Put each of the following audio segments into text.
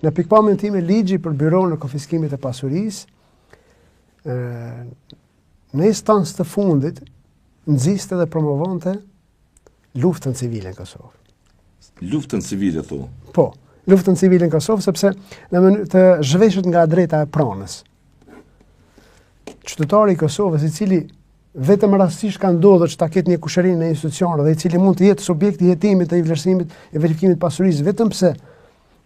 Në pikpamjen time, ligji për byron e konfiskimit të pasurisë, në instancë të fundit, nxiste dhe promovonte luftën civile në Kosovë. Luftën civile, thu? Po, luftën civile në Kosovë, sepse në mënyrë të zhveshët nga drejta e pronës. Qytetari i Kosovës, i cili vetëm rastisht ka ndodhur që ta ketë një kushëri në institucione dhe i cili mund të jetë subjekt i hetimit të i vlerësimit e verifikimit pasurisë,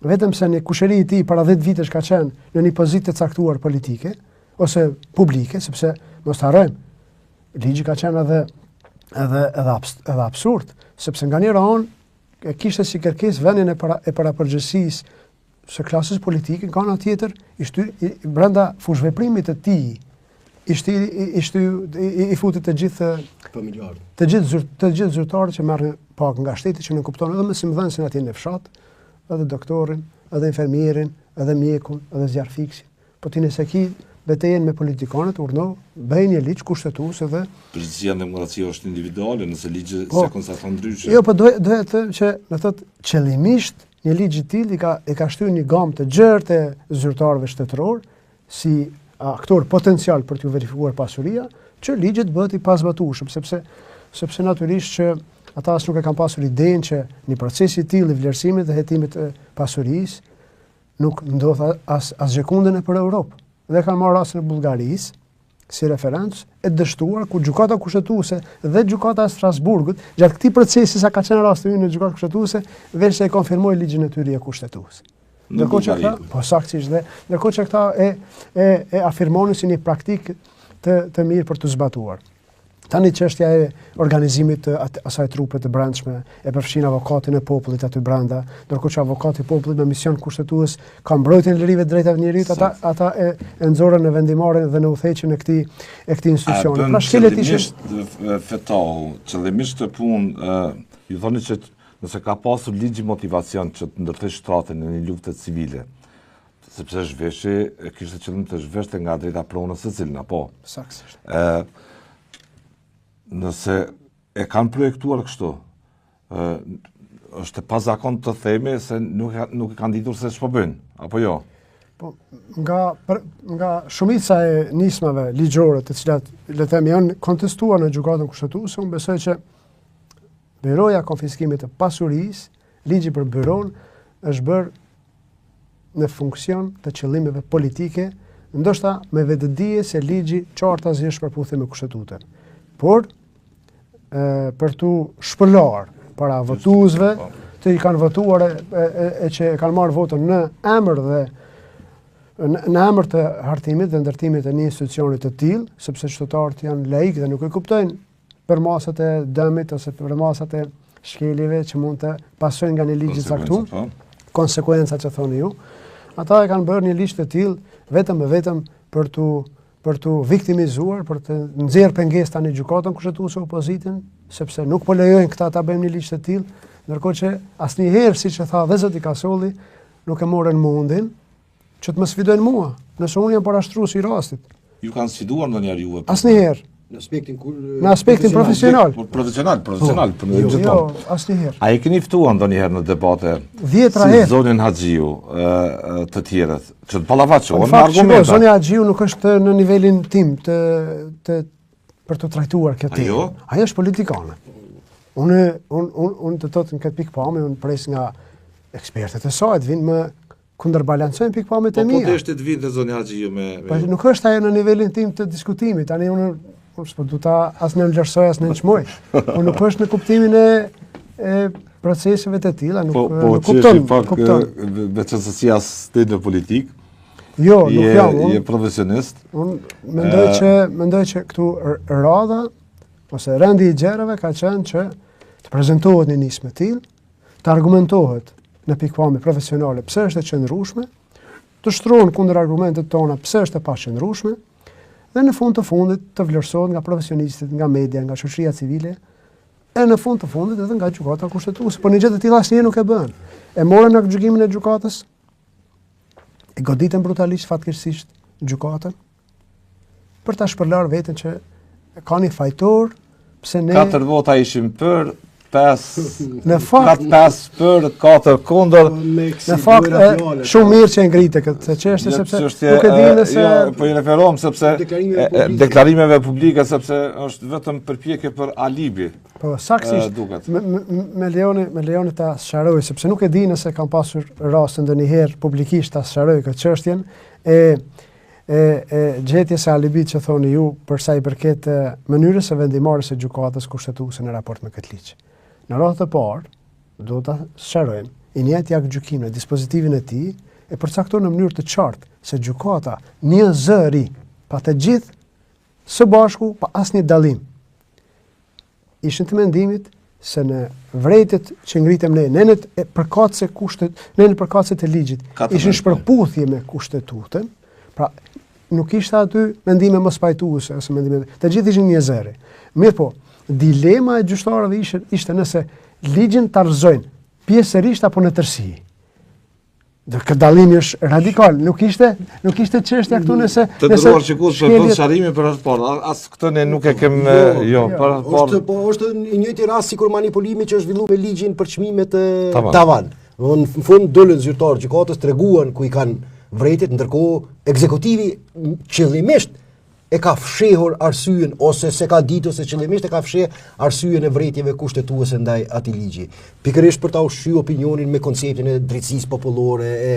vetëm pse një kushëri i tij para 10 vitesh ka qenë në një pozitë të caktuar politike ose publike, sepse mos harrojmë, ligji ka qenë edhe absurd, sepse nga njëra anë kishte si kërkesë vendin e parapërgjithësisë së klasës politike, nga ana tjetër brenda fushveprimit të tij i futit të gjithë zyrtarët që marrin pak nga shteti, që në kupton edhe më simdhënësin atje në fshat, edhe doktorin, edhe infermierin, edhe mjekun, edhe zjarfiksin. Po ti nëse ki betejën me politikanët, urno, bëj një ligj kushtetues edhe përgjithësia në demokraci është individuale, nëse ligji se konstaton ndryshe. Jo, po duhet që në thotë qëllimisht një ligj i tillë i ka shtyrë një gamë të gjerë të zyrtarëve shtetëror si aktor potencial për t'ju verifikuar pasuria, që ligjet bëhet i pasbatueshëm, sepse natyrisht që ata as nuk e kanë pasur idenë që një proces i tillë i vlerësimit dhe hetimit të pasurisë nuk ndodh as gjekundën e për Europë. Dhe kanë marrë rastin e Bullgarisë si referencë e dështuar ku gjykata kushtetuese dhe gjykata e Strasburgut, gjatë këtij procesi sa ka qenë rasti në gjykatë kushtetuese, veç se e konfirmoi ligjin e tyre kushtetues. Ndërkohë që këta, po saktësisht, dhe ndërkohë që këta e afirmonin si një praktikë të mirë për të zbatuar. Tani çështja e organizimit të asaj trupe të brendshme e përfshin avokatin e popullit aty brenda, ndërkohë që avokati i popullit me mision kushtetues ka mbrojtjen e lirive të drejtave të njerëzit, ata e nxorën në vendimarrjen dhe në udhëheqjen e këtij institucioni. Pra shkelet ishin fetohu, qëllimisht të punë, ju thoni që nëse ka pasur ligji motivacion që të ndërtej shtatin në një luftë civile, sepse zhveshi kishte qëllim të zhveshte nga drejta pronës së cilën, apo? Saktësisht. Nëse e kanë projektuar kështu, është pazakon të themi se nuk e kanë ditur se ç'po bëjnë, apo jo? Po, nga shumica e nismave ligjore të cilat le të themi janë kontestuar në gjykatën kushtetuese, unë besoj që Byroja konfiskimit të pasurisë, ligji për byron, është bërë në funksion të qëllimeve politike, ndoshta me vetëdije se ligji qartë asgjë përputhje me kushtetutën. Por për tu shpëlar para votuesve, të i kanë votuar e që e kanë marrë votën në emër dhe në emër të hartimit dhe ndërtimit të një institucioni të tillë, sepse qytetarët janë laik dhe nuk e kuptojnë për masat e dëmit ose për masat e shkelive që mund të pasojnë nga një ligj i caktuar, konsekuencat që thoni ju. Ata e kanë bërë një ligj të tillë vetëm për tu viktimizuar, për të nxjerrë pengesë tani gjykatën kushtetuese opozitin, sepse nuk po lejojnë këta ta bëjmë një ligj të tillë, ndërkohë që asnjëherë, siç e tha dhe zoti Kasolli, nuk e morën mundin që të më sfidojnë mua, nëse unë jam parashtrues i rastit. Ju kanë sfiduar ndonjëherë juve? Asnjëherë. Në aspektin profesional. Profesional. Jo, asnjëherë. A i keni ftuar ndonjëherë në debate si zonin Haxhiu të tjerët, që të ballafaqohen me argumenta? Zoni Haxhiu nuk është në nivelin tim për të trajtuar këtë temë. Ajo është politikane. Unë të thotë në këtë pikpamje, unë pres nga ekspertët e saj të vinë më kundërbalancojnë pikpamjet e mia. Po të vinë te zoni Haxhiu me nuk është ajo në nivelin tim të diskutimit. Tani unë s'po du ta as në vlerësoj as në çmoj. Po nuk është në kuptimin e proceseve të tilla, nuk kupton. Veçanësi as ti në politik. Jo, nuk jam. Je profesionist. Unë mendoj që këtu radha ose rendi i gjerave ka qenë që të prezantohet një nismë të tillë, të argumentohet në pikpamje profesionale pse është e qëndrueshme, të shtrohen kundër argumentet tona pse është e paqëndrueshme, dhe në fund të fundit të vlerësohet nga profesionistët, nga media, nga shoqëria civile, e në fund të fundit edhe nga gjykata kushtetuese. Por një gjë të tillë asnjëherë nuk e bën. E morën në gjykimin e gjykatës, e goditën brutalisht fatkeqësisht gjykatën për ta shpërlar veten që ka një fajtor, pse ne 4 vota ishin për, Në fakt 5 për, 4 kundër. Në fakt shumë mirë që e ngrite këtë çështje sepse nuk e di nëse po i referohem sepse deklarimeve publike sepse është vetëm përpjekje për alibi. Po saktësisht. Duket. Me Leoni ta sqaroj sepse nuk e di nëse kam pasur rast ndonjëherë publikisht ta sqaroj këtë çështjen e gjetjes së alibit që thoni ju për sa i përket mënyrës së vendimarrjes së gjykatës kushtetuese në raport me këtë ligj. Në radhë të parë, do ta sqarojmë, i njëjti akt gjykimi në dispozitivin e tij e përcakton në mënyrë të qartë se gjykata një zëri pa të gjithë së bashku pa asnjë dallim. Ishin të mendimit se në vërejtjet që ngritem ne, në përkatëse të ligjit, ishin shpërputhje me kushtetutën, pra nuk ishte aty mendime mos pajtuese ose mendime, të gjithë ishin një zëri. Mirë po, dilema e gjyqtarëve ishte nëse ligjin ta rrëzojnë pjesërisht apo në tërësi. Këtë dallimi është radikal, nuk ishte çështja këtu nëse të ndruar çikull për sqarimin për atë parë, as këtë ne nuk e kem para parë. Është i njëjti rast sikur manipulimi që është zhvilluar me ligjin për çmimet tavan. Në fund dolën zyrtar gjykatës treguan ku i kanë vërejtjet, ndërkohë ekzekutivi qëllimisht e ka fshehur arsyeën ose se ka ditë ose qëllimisht e ka fshehur arsyeën e vërejtjeve kushtetuese ndaj atij ligji. Pikërisht për ta ushqyer opinionin me konceptin e drejtësisë popullore e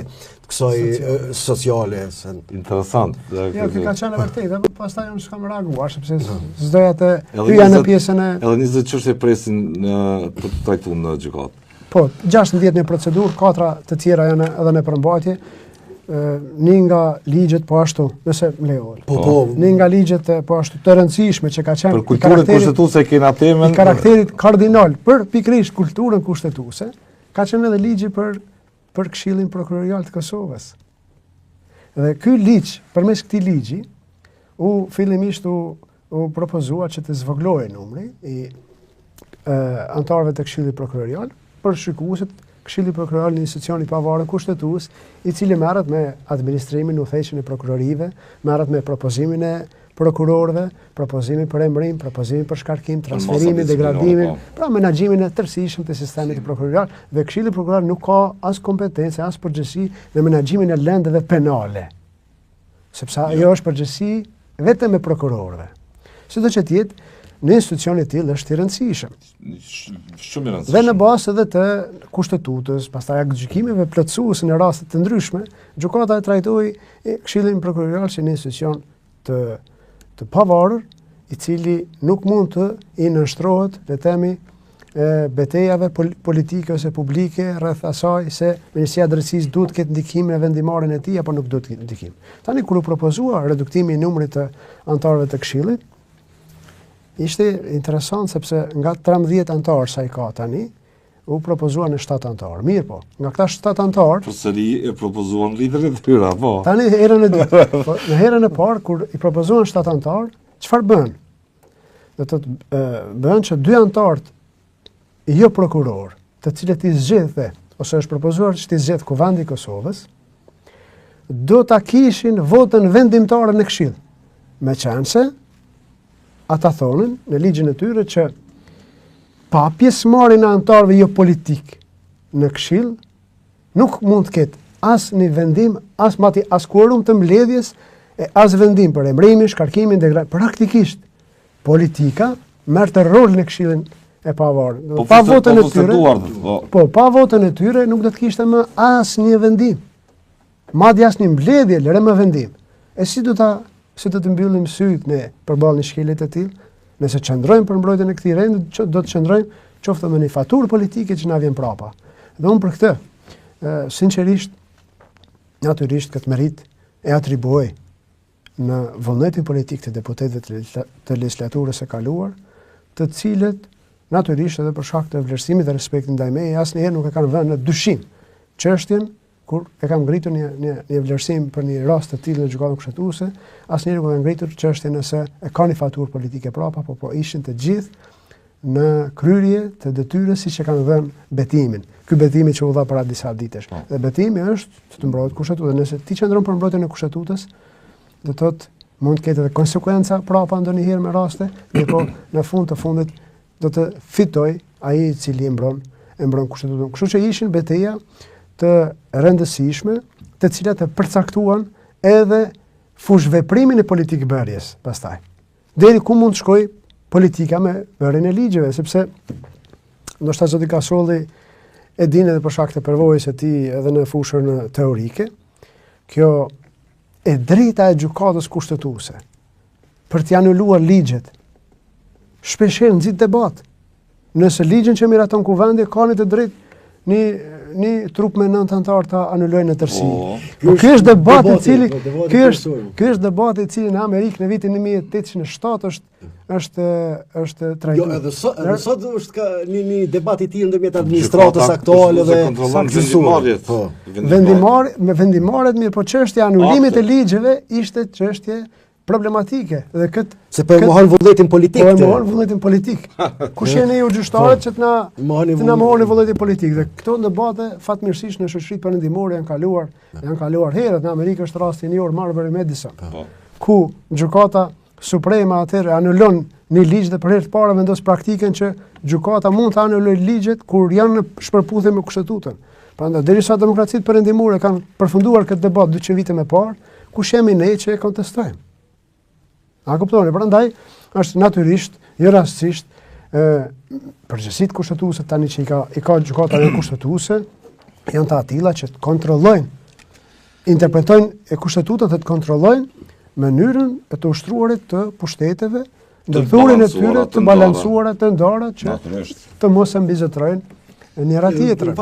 kësaj sociale. Interesant. Ja, ka qenë vërtet, apo pastaj unë s'kam reaguar sepse s'doja të hyja në pjesën e edhe 20 çështje presin për të trajtuar në gjykatë. Po, 16 në procedurë, 4 të tjera janë edhe në përmbajtje. Një nga ligjet po ashtu, nëse më lejohet. Një nga ligjet po ashtu të rëndësishme që ka qenë për kulturën kushtetuese kena temën i karakterit kardinal për pikërisht kulturën kushtetuese, ka qenë edhe ligji për Këshillin Prokurorial të Kosovës. Dhe ky ligj, përmes këtij ligji, fillimisht u propozua që të zvoglohej numri i anëtarëve të Këshillit Prokurorial për shikuesit Këshilli Prokurorial në institucion i pavarur kushtetues, i cili merret me administrimin, udhëheqjen e prokurorive, merret me propozimin e prokurorëve, propozimin për emërim, propozimin për shkarkim, transferimin, degradimin, pra menaxhimin e tërësishëm të sistemit të prokurorial, dhe Këshilli Prokurorial nuk ka as kompetencë, as përgjegjësi në menaxhimin e lëndëve penale. Sepse ajo është përgjegjësi vetëm e prokurorëve. Sido që të jetë, në institucion e tillë është i rëndësishëm. Shumë i rëndësishëm. Dhe në bazë edhe të kushtetues, pastaj akt gjykimeve plotësuese në raste të ndryshme, gjykata e trajtoi Këshillin Prokurorial si një institucion të pavarur, i cili nuk mund të i nënshtrohet, le themi, betejave politike ose publike rreth asaj se Ministria e Drejtësisë duhet të ketë ndikim në vendimarrjen e tij apo nuk duhet të ketë ndikim. Tani kur u propozua reduktimi i numrit të anëtarëve të Këshillit, ishte interesant sepse nga 13 anëtarë sa i ka tani, u propozuan në 7 anëtarë. Mirë po, nga këta 7 anëtarë... Përsëri e propozuan liderin e tyre, po. Tani herën e dytë. Në herën e parë, kur i propozuan 7 anëtarë, çfarë bën? Do të bën që 2 anëtarët jo prokuror, të cilët i zgjedhte, ose është propozuar që t'i zgjedh Kuvendi i Kosovës, do ta kishin votën vendimtare në Këshill. Meqense ata thonin në ligjin e tyre që pa pjesëmarrjen e anëtarëve jo politik në Këshill nuk mund të ketë as një vendim, as quorum të mbledhjes, as vendim për emërimin, shkarkimin, praktikisht politika merrte rol në Këshillin e pavarur. Pa votën e tyre. Pa votën e tyre nuk do të kishte më asnjë vendim. Madje asnjë mbledhje, lëre më vendim. E si do të mbyllim syt ne përballë një shkelje të tillë, nëse qëndrojmë për mbrojtjen e këtij rendi, do të qëndrojmë qoftë me një faturë politike që na vjen prapa. Dhe unë për këtë, sinqerisht, natyrisht këtë merit e atribuoj në vullnetin politik të deputetëve të legislaturës së kaluar, të cilët natyrisht edhe për shkak të vlerësimit dhe respektit ndaj meje, asnjëherë nuk e kanë vënë në dyshim çështjen kur e kam ngritur një vlerësim për një rast të tillë në gjykatën kushtetuese, asnjëherë nuk e kam ngritur çështjen nëse e ka një faturë politike prapa, po ishin të gjithë në kryerje të detyrës siç e kanë dhënë betimin. Ky betimi që u dha para disa ditësh. Dhe betimi është të mbrojtë kushtetuta. Nëse ti qëndron për mbrojtjen e kushtetues, do të thotë mund të ketë edhe konsekuenca prapa ndonjëherë me raste, por në fund të fundit do të fitoj ai i cili e mbron kushtetutën. Kështu që ishin betejë të rëndësishme, të cilat e përcaktuan edhe fushveprimin e politikëbërjes pastaj. Deri ku mund të shkoj politika me bërjen e ligjeve, sepse ndoshta zoti Kasolli e dinë edhe për shkak të përvojës së tij edhe në fushën teorike, kjo e drejta e gjykatës kushtetuese për të anuluar ligjet shpeshherë nxit debat. Nëse ligjin që miraton kuvendi ka të drejtë një trup me 9 anëtar ta anulojnë në tërësi. Ky është debat i cili ky është debat i cili në Amerikë në vitin 1807 është trajtuar. Jo, edhe sot është ka një debat i tillë ndërmjet administratës aktuale dhe vendimmarrjet. Vendimarrjet mirë, por çështja e anulimit të ligjeve ishte çështje problematike dhe se po e mohon vullnetin politik. Po e mohon vullnetin politik. Kush jeni ju gjyqtarët që të na mohoni vullnetin politik? Dhe këto debate fatmirësisht në shoqëritë perëndimore janë kaluar herët. Në Amerikë është rasti i njohur Marbury Madison, ku gjykata supreme atëherë anulon një ligj dhe për herë të parë vendos praktikën që gjykata mund të anulojë ligjet kur janë në shpërputhje me kushtetutën. Prandaj derisa demokracitë perëndimore kanë përfunduar këtë debat 200 vite më parë, kush jemi ne që e kontestojmë? A kuptoni? Prandaj është natyrisht, jo rastësisht, përgjegjësitë kushtetuese tani që i ka gjykata kushtetuese janë të atilla që të kontrollojnë, interpretojnë e kushtetutat dhe të kontrollojnë mënyrën e të ushtruarit të pushteteve, ndërthurjen e tyre të balancuara të ndara që të mos e mbizetrojnë njëra tjetrën.